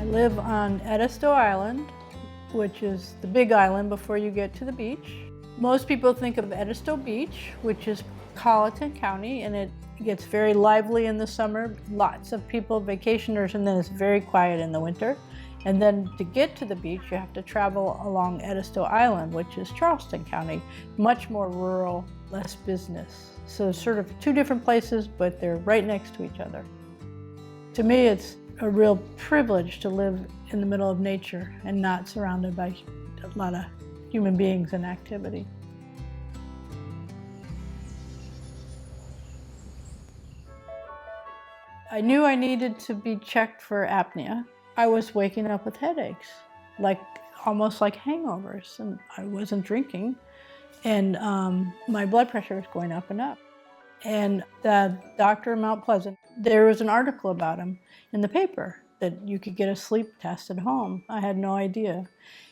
live on Edisto Island, which is the big island before you get to the beach. Most people think of Edisto Beach, which is Colleton County, and it gets very lively in the summer, lots of people, vacationers, and then it's very quiet in the winter. And then to get to the beach, you have to travel along Edisto Island, which is Charleston County, much more rural, less business. So sort of two different places, but they're right next to each other. To me, it's a real privilege to live in the middle of nature and not surrounded by a lot of human beings and activity. I knew I needed to be checked for apnea. I was waking up with headaches, almost like hangovers, and I wasn't drinking, and my blood pressure was going up and up. And the doctor in Mount Pleasant, there was an article about him in the paper that you could get a sleep test at home. I had no idea.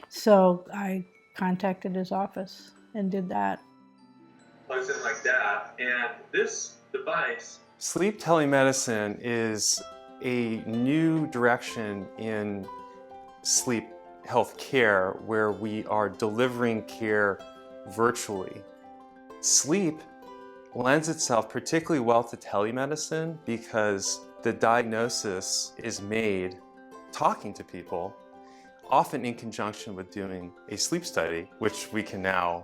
So I contacted his office and did that. Plugs in like that, and this device. Sleep telemedicine is a new direction in sleep health care where we are delivering care virtually. Sleep lends itself particularly well to telemedicine because the diagnosis is made talking to people, often in conjunction with doing a sleep study, which we can now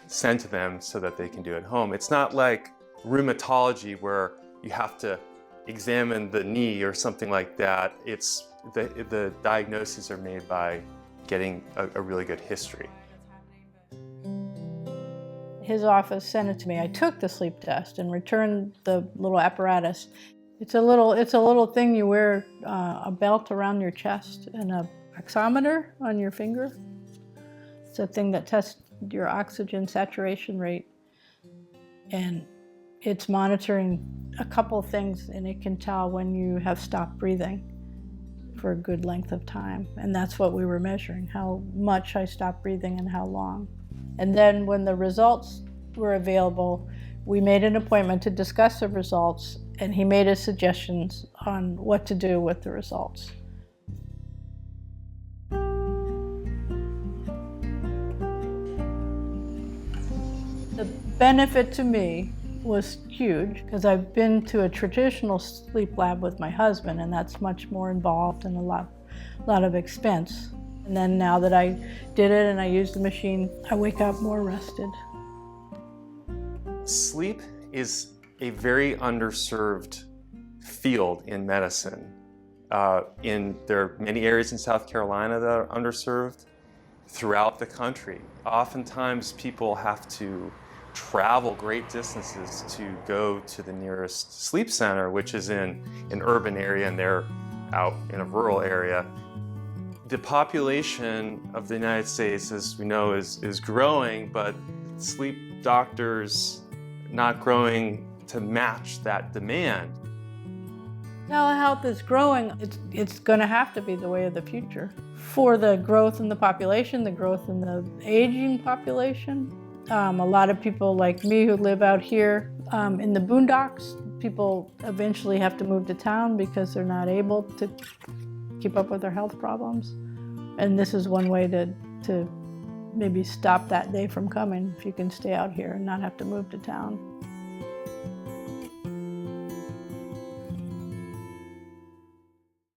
send to them so that they can do at home. It's not like rheumatology where you have to examine the knee or something like that. It's the diagnoses are made by getting a really good history. His office sent it to me. I took the sleep test and returned the little apparatus. It's a little thing you wear a belt around your chest and a oximeter on your finger. It's a thing that tests your oxygen saturation rate, and it's monitoring a couple things, and it can tell when you have stopped breathing for a good length of time. And that's what we were measuring, how much I stopped breathing and how long. And then when the results were available, we made an appointment to discuss the results, and he made his suggestions on what to do with the results. The benefit to me was huge because I've been to a traditional sleep lab with my husband, and that's much more involved and a lot of expense. And then now that I did it and I used the machine, I wake up more rested. Sleep is a very underserved field in medicine. There are many areas in South Carolina that are underserved throughout the country. Oftentimes people have to travel great distances to go to the nearest sleep center, which is in an urban area, and they're out in a rural area. The population of the United States, as we know, is growing, but sleep doctors not growing to match that demand. Telehealth is growing. It's going to have to be the way of the future. For the growth in the population, the growth in the aging population, a lot of people like me who live out here in the boondocks, people eventually have to move to town because they're not able to keep up with their health problems. And this is one way to maybe stop that day from coming if you can stay out here and not have to move to town.